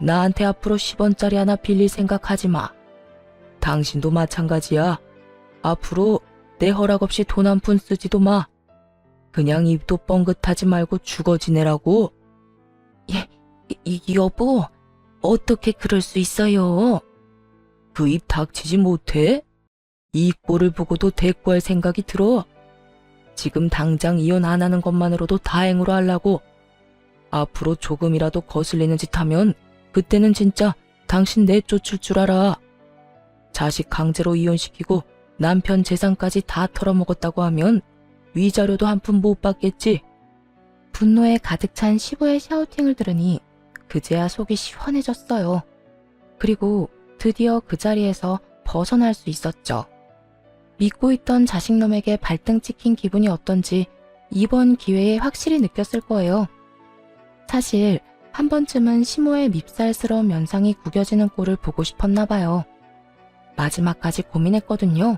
Speaker 1: 나한테 앞으로 10원짜리 하나 빌릴 생각하지 마. 당신도 마찬가지야. 앞으로 내 허락 없이 돈 한 푼 쓰지도 마. 그냥 입도 뻥긋하지 말고 죽어 지내라고. 여보, 어떻게 그럴 수 있어요? 그 입 닥치지 못해? 이 꼴을 보고도 대꾸할 생각이 들어. 지금 당장 이혼 안 하는 것만으로도 다행으로 하려고. 앞으로 조금이라도 거슬리는 짓 하면 그때는 진짜 당신 내쫓을 줄 알아. 자식 강제로 이혼시키고 남편 재산까지 다 털어먹었다고 하면 위자료도 한 푼 못 받겠지. 분노에 가득 찬 시부의 샤우팅을 들으니 그제야 속이 시원해졌어요. 그리고 드디어 그 자리에서 벗어날 수 있었죠. 믿고 있던 자식놈에게 발등 찍힌 기분이 어떤지 이번 기회에 확실히 느꼈을 거예요. 사실 한 번쯤은 시모의 밉살스러운 면상이 구겨지는 꼴을 보고 싶었나 봐요. 마지막까지 고민했거든요.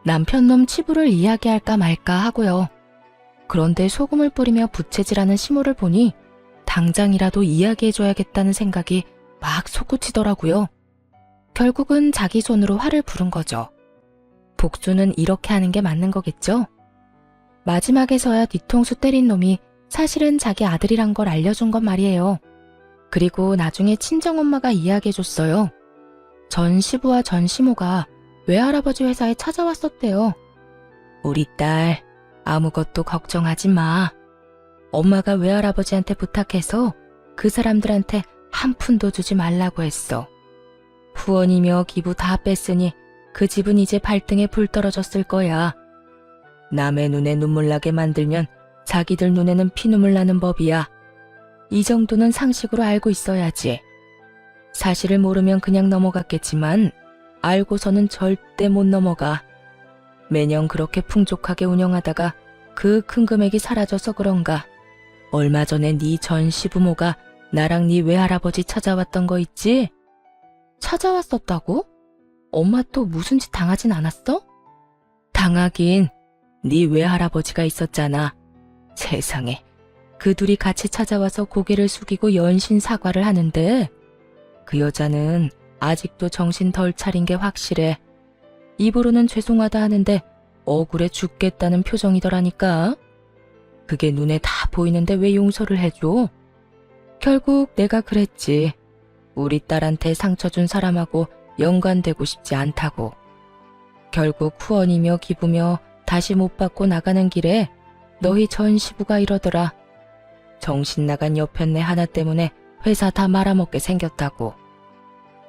Speaker 1: 남편놈 치부를 이야기할까 말까 하고요. 그런데 소금을 뿌리며 부채질하는 시모를 보니 당장이라도 이야기해줘야겠다는 생각이 막 솟구치더라고요. 결국은 자기 손으로 화를 부른 거죠. 복수는 이렇게 하는 게 맞는 거겠죠? 마지막에서야 뒤통수 때린 놈이 사실은 자기 아들이란 걸 알려준 건 말이에요. 그리고 나중에 친정엄마가 이야기해줬어요. 전 시부와 전 시모가 외할아버지 회사에 찾아왔었대요. 우리 딸, 아무것도 걱정하지 마. 엄마가 외할아버지한테 부탁해서 그 사람들한테 한 푼도 주지 말라고 했어. 후원이며 기부 다 뺐으니 그 집은 이제 발등에 불 떨어졌을 거야. 남의 눈에 눈물 나게 만들면 자기들 눈에는 피눈물 나는 법이야. 이 정도는 상식으로 알고 있어야지. 사실을 모르면 그냥 넘어갔겠지만 알고서는 절대 못 넘어가. 매년 그렇게 풍족하게 운영하다가 그 큰 금액이 사라져서 그런가. 얼마 전에 네 전 시부모가 나랑 네 외할아버지 찾아왔던 거 있지? 찾아왔었다고? 엄마 또 무슨 짓 당하진 않았어? 당하긴. 네 외할아버지가 있었잖아. 세상에. 그 둘이 같이 찾아와서 고개를 숙이고 연신 사과를 하는데 그 여자는 아직도 정신 덜 차린 게 확실해. 입으로는 죄송하다 하는데 억울해 죽겠다는 표정이더라니까. 그게 눈에 다 보이는데 왜 용서를 해줘? 결국 내가 그랬지. 우리 딸한테 상처 준 사람하고 연관되고 싶지 않다고. 결국 후원이며 기부며 다시 못 받고 나가는 길에 너희 전 시부가 이러더라. 정신 나간 여편네 하나 때문에 회사 다 말아먹게 생겼다고.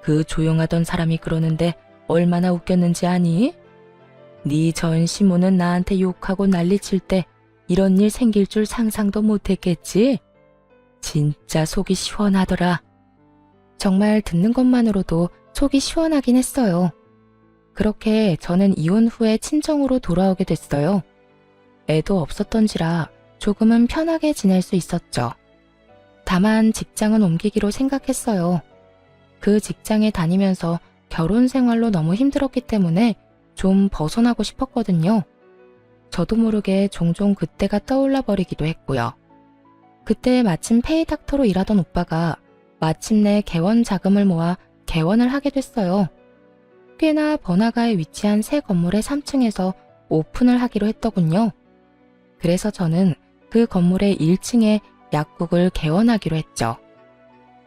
Speaker 1: 그 조용하던 사람이 그러는데 얼마나 웃겼는지 아니? 네 전 시모는 나한테 욕하고 난리칠 때 이런 일 생길 줄 상상도 못했겠지? 진짜 속이 시원하더라. 정말 듣는 것만으로도 속이 시원하긴 했어요. 그렇게 저는 이혼 후에 친정으로 돌아오게 됐어요. 애도 없었던지라 조금은 편하게 지낼 수 있었죠. 다만 직장은 옮기기로 생각했어요. 그 직장에 다니면서 결혼 생활로 너무 힘들었기 때문에 좀 벗어나고 싶었거든요. 저도 모르게 종종 그때가 떠올라 버리기도 했고요. 그때 마침 페이닥터로 일하던 오빠가 마침내 개원 자금을 모아 개원을 하게 됐어요. 꽤나 번화가에 위치한 새 건물의 3층에서 오픈을 하기로 했더군요. 그래서 저는 그 건물의 1층에 약국을 개원하기로 했죠.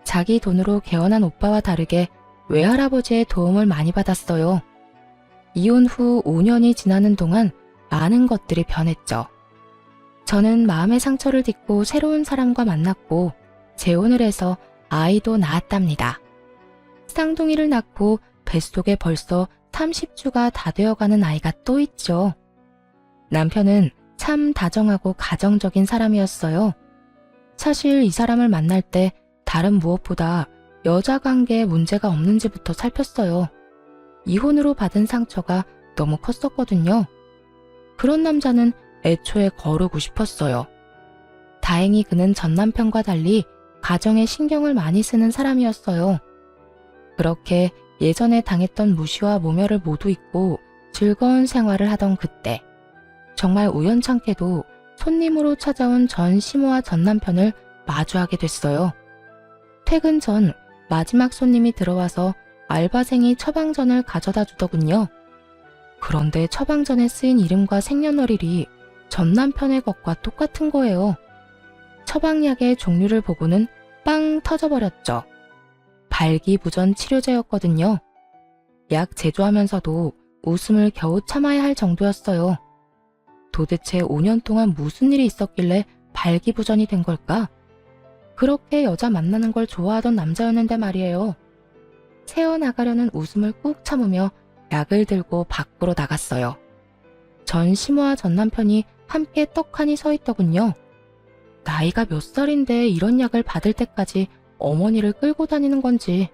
Speaker 1: 자기 돈으로 개원한 오빠와 다르게 외할아버지의 도움을 많이 받았어요. 이혼 후 5년이 지나는 동안 많은 것들이 변했죠. 저는 마음의 상처를 딛고 새로운 사람과 만났고 재혼을 해서 아이도 낳았답니다. 쌍둥이를 낳고 뱃속에 벌써 30주가 다 되어가는 아이가 또 있죠. 남편은 참 다정하고 가정적인 사람이었어요. 사실 이 사람을 만날 때 다른 무엇보다 여자 관계에 문제가 없는지부터 살폈어요. 이혼으로 받은 상처가 너무 컸었거든요. 그런 남자는 애초에 거르고 싶었어요. 다행히 그는 전 남편과 달리 가정에 신경을 많이 쓰는 사람이었어요. 그렇게 예전에 당했던 무시와 모멸을 모두 잊고 즐거운 생활을 하던 그때 정말 우연찮게도 손님으로 찾아온 전 시모와 전 남편을 마주하게 됐어요. 퇴근 전 마지막 손님이 들어와서 알바생이 처방전을 가져다 주더군요. 그런데 처방전에 쓰인 이름과 생년월일이 전 남편의 것과 똑같은 거예요. 처방약의 종류를 보고는 빵 터져버렸죠. 발기부전 치료제였거든요. 약 제조하면서도 웃음을 겨우 참아야 할 정도였어요. 도대체 5년 동안 무슨 일이 있었길래 발기부전이 된 걸까? 그렇게 여자 만나는 걸 좋아하던 남자였는데 말이에요. 새어나가려는 웃음을 꾹 참으며 약을 들고 밖으로 나갔어요. 전 시모와 전 남편이 함께 떡하니 서 있더군요. 나이가 몇 살인데 이런 약을 받을 때까지 어머니를 끌고 다니는 건지,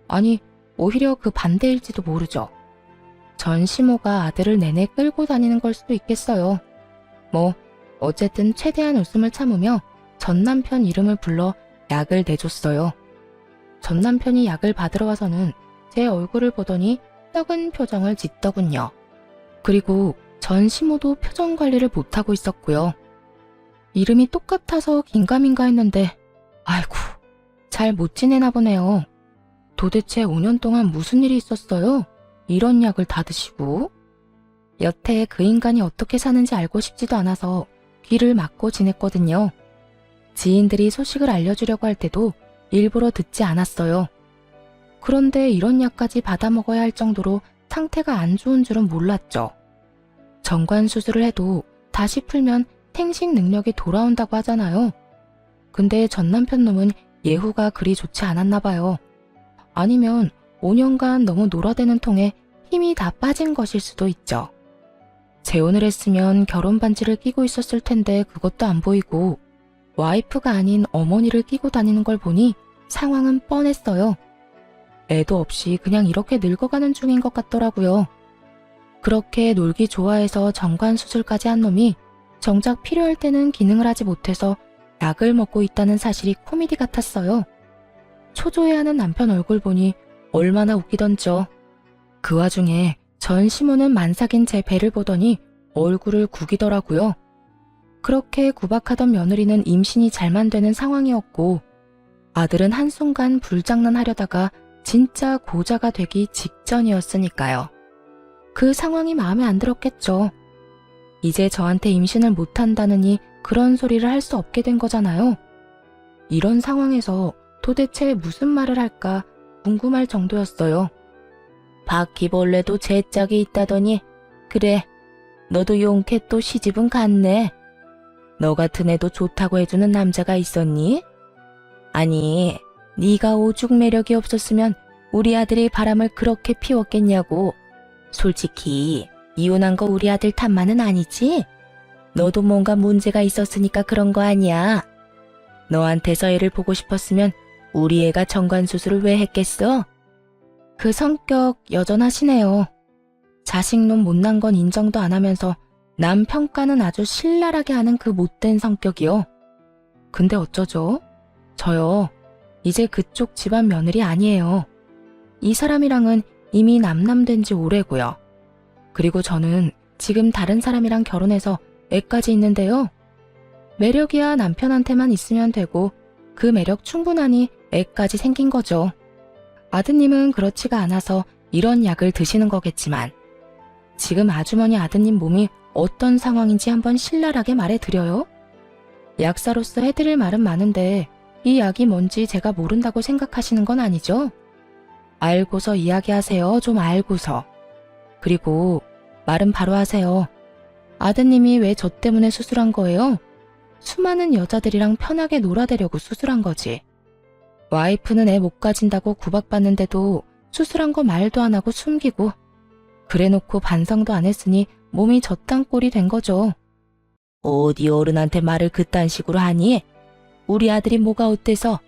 Speaker 1: 아니 오히려 그 반대일지도 모르죠. 전 시모가 아들을 내내 끌고 다니는 걸 수도 있겠어요. 뭐 어쨌든 최대한 웃음을 참으며 전 남편 이름을 불러 약을 내줬어요. 전 남편이 약을 받으러 와서는 제 얼굴을 보더니 썩은 표정을 짓더군요. 그리고 전 시모도 표정 관리를 못하고 있었고요. 이름이 똑같아서 긴가민가 했는데 아이고 잘 못 지내나 보네요. 도대체 5년 동안 무슨 일이 있었어요? 이런 약을 다 드시고. 여태 그 인간이 어떻게 사는지 알고 싶지도 않아서 귀를 막고 지냈거든요. 지인들이 소식을 알려주려고 할 때도 일부러 듣지 않았어요. 그런데 이런 약까지 받아 먹어야 할 정도로 상태가 안 좋은 줄은 몰랐죠. 정관 수술을 해도 다시 풀면 생식 능력이 돌아온다고 하잖아요. 근데 전 남편 놈은 예후가 그리 좋지 않았나 봐요. 아니면 5년간 너무 놀아대는 통에 힘이 다 빠진 것일 수도 있죠. 재혼을 했으면 결혼 반지를 끼고 있었을 텐데 그것도 안 보이고 와이프가 아닌 어머니를 끼고 다니는 걸 보니 상황은 뻔했어요. 애도 없이 그냥 이렇게 늙어가는 중인 것 같더라고요. 그렇게 놀기 좋아해서 정관 수술까지 한 놈이 정작 필요할 때는 기능을 하지 못해서 약을 먹고 있다는 사실이 코미디 같았어요. 초조해하는 남편 얼굴 보니 얼마나 웃기던죠. 그 와중에 전 시모는 만삭인 제 배를 보더니 얼굴을 구기더라고요. 그렇게 구박하던 며느리는 임신이 잘만 되는 상황이었고 아들은 한순간 불장난하려다가 진짜 고자가 되기 직전이었으니까요. 그 상황이 마음에 안 들었겠죠. 이제 저한테 임신을 못한다느니 그런 소리를 할 수 없게 된 거잖아요. 이런 상황에서 도대체 무슨 말을 할까 궁금할 정도였어요. 바퀴벌레도 제 짝이 있다더니 그래, 너도 용케 또 시집은 갔네. 너 같은 애도 좋다고 해주는 남자가 있었니? 아니, 네가 오죽 매력이 없었으면 우리 아들이 바람을 그렇게 피웠겠냐고. 솔직히 이혼한 거 우리 아들 탓만은 아니지? 너도 뭔가 문제가 있었으니까 그런 거 아니야. 너한테서 애를 보고 싶었으면 우리 애가 정관수술을 왜 했겠어? 그 성격 여전하시네요. 자식놈 못난 건 인정도 안 하면서 남 평가는 아주 신랄하게 하는 그 못된 성격이요. 근데 어쩌죠? 저요, 이제 그쪽 집안 며느리 아니에요. 이 사람이랑은 이미 남남된 지 오래고요. 그리고 저는 지금 다른 사람이랑 결혼해서 애까지 있는데요. 매력이야 남편한테만 있으면 되고 그 매력 충분하니 애까지 생긴 거죠. 아드님은 그렇지가 않아서 이런 약을 드시는 거겠지만 지금 아주머니 아드님 몸이 어떤 상황인지 한번 신랄하게 말해드려요. 약사로서 해드릴 말은 많은데 이 약이 뭔지 제가 모른다고 생각하시는 건 아니죠? 알고서 이야기하세요. 좀 알고서. 그리고 말은 바로 하세요. 아드님이 왜 저 때문에 수술한 거예요? 수많은 여자들이랑 편하게 놀아대려고 수술한 거지. 와이프는 애 못 가진다고 구박받는데도 수술한 거 말도 안 하고 숨기고 그래놓고 반성도 안 했으니 몸이 저딴 꼴이 된 거죠. 어디 어른한테 말을 그딴 식으로 하니? 우리 아들이 뭐가 어때서?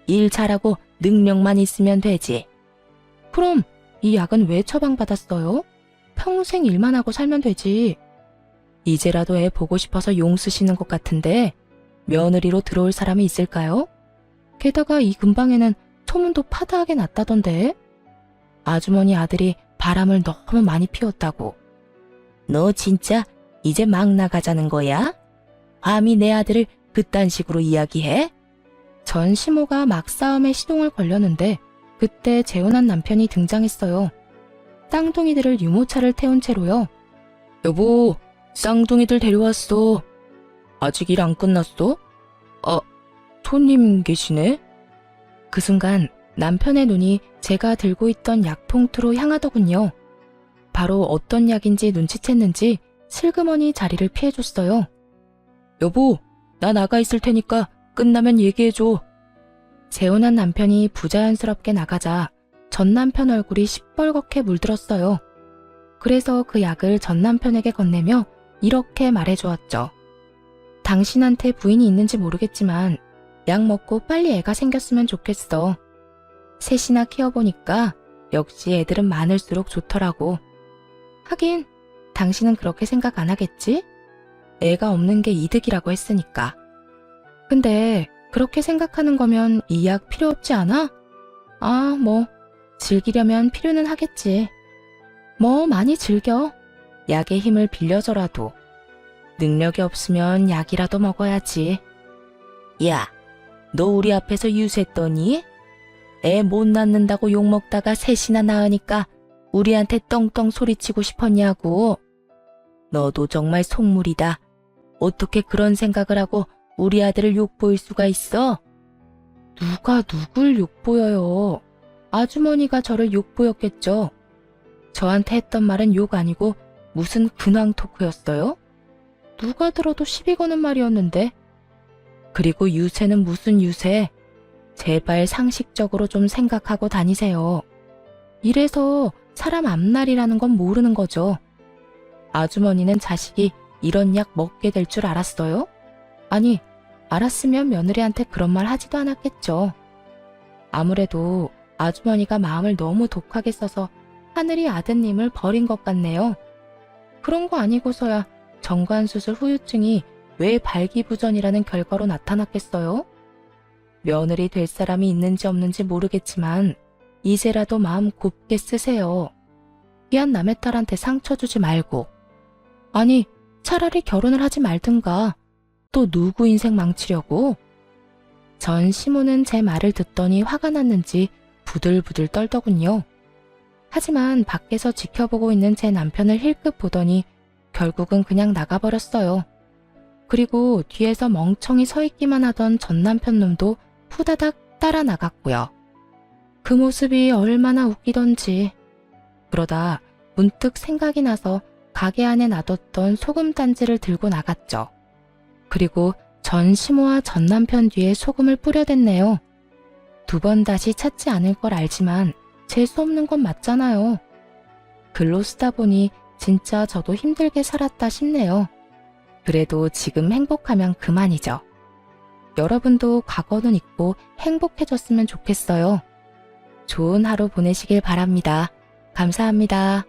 Speaker 1: 일 잘하고 능력만 있으면 되지. 그럼 이 약은 왜 처방받았어요? 평생 일만 하고 살면 되지. 이제라도 애 보고 싶어서 용 쓰시는 것 같은데 며느리로 들어올 사람이 있을까요? 게다가 이 근방에는 소문도 파다하게 났다던데. 아주머니 아들이 바람을 너무 많이 피웠다고. 너 진짜 이제 막 나가자는 거야? 감히 내 아들을 그딴 식으로 이야기해? 전 시모가 막싸움에 시동을 걸렸는데 그때 재혼한 남편이 등장했어요. 쌍둥이들을 유모차를 태운 채로요. 여보, 쌍둥이들 데려왔어. 아직 일 안 끝났어? 손님 계시네? 그 순간 남편의 눈이 제가 들고 있던 약 봉투로 향하더군요. 바로 어떤 약인지 눈치챘는지 슬그머니 자리를 피해줬어요. 여보, 나 나가 있을 테니까 끝나면 얘기해줘. 재혼한 남편이 부자연스럽게 나가자 전 남편 얼굴이 시뻘겋게 물들었어요. 그래서 그 약을 전 남편에게 건네며 이렇게 말해주었죠. 당신한테 부인이 있는지 모르겠지만 약 먹고 빨리 애가 생겼으면 좋겠어. 셋이나 키워보니까 역시 애들은 많을수록 좋더라고. 하긴 당신은 그렇게 생각 안 하겠지? 애가 없는 게 이득이라고 했으니까. 근데 그렇게 생각하는 거면 이 약 필요 없지 않아? 즐기려면 필요는 하겠지. 많이 즐겨. 약의 힘을 빌려줘라도. 능력이 없으면 약이라도 먹어야지. 야, 너 우리 앞에서 유세떠니? 애 못 낳는다고 욕먹다가 셋이나 낳으니까 우리한테 떵떵 소리치고 싶었냐고. 너도 정말 속물이다. 어떻게 그런 생각을 하고 우리 아들을 욕보일 수가 있어? 누가 누굴 욕보여요. 아주머니가 저를 욕보였겠죠. 저한테 했던 말은 욕 아니고 무슨 근황 토크였어요? 누가 들어도 시비 거는 말이었는데. 그리고 유세는 무슨 유세? 제발 상식적으로 좀 생각하고 다니세요. 이래서 사람 앞날이라는 건 모르는 거죠. 아주머니는 자식이 이런 약 먹게 될 줄 알았어요? 아니, 알았으면 며느리한테 그런 말 하지도 않았겠죠. 아무래도 아주머니가 마음을 너무 독하게 써서 하늘이 아드님을 버린 것 같네요. 그런 거 아니고서야 정관수술 후유증이 왜 발기부전이라는 결과로 나타났겠어요? 며느리 될 사람이 있는지 없는지 모르겠지만 이제라도 마음 곱게 쓰세요. 귀한 남의 딸한테 상처 주지 말고. 아니, 차라리 결혼을 하지 말든가. 또 누구 인생 망치려고? 전 시모는 제 말을 듣더니 화가 났는지 부들부들 떨더군요. 하지만 밖에서 지켜보고 있는 제 남편을 힐끗 보더니 결국은 그냥 나가버렸어요. 그리고 뒤에서 멍청이 서 있기만 하던 전 남편 놈도 후다닥 따라 나갔고요. 그 모습이 얼마나 웃기던지. 그러다 문득 생각이 나서 가게 안에 놔뒀던 소금 단지를 들고 나갔죠. 그리고 전 시모와 전 남편 뒤에 소금을 뿌려댔네요. 2번 다시 찾지 않을 걸 알지만 재수 없는 건 맞잖아요. 글로 쓰다 보니 진짜 저도 힘들게 살았다 싶네요. 그래도 지금 행복하면 그만이죠. 여러분도 과거는 잊고 행복해졌으면 좋겠어요. 좋은 하루 보내시길 바랍니다. 감사합니다.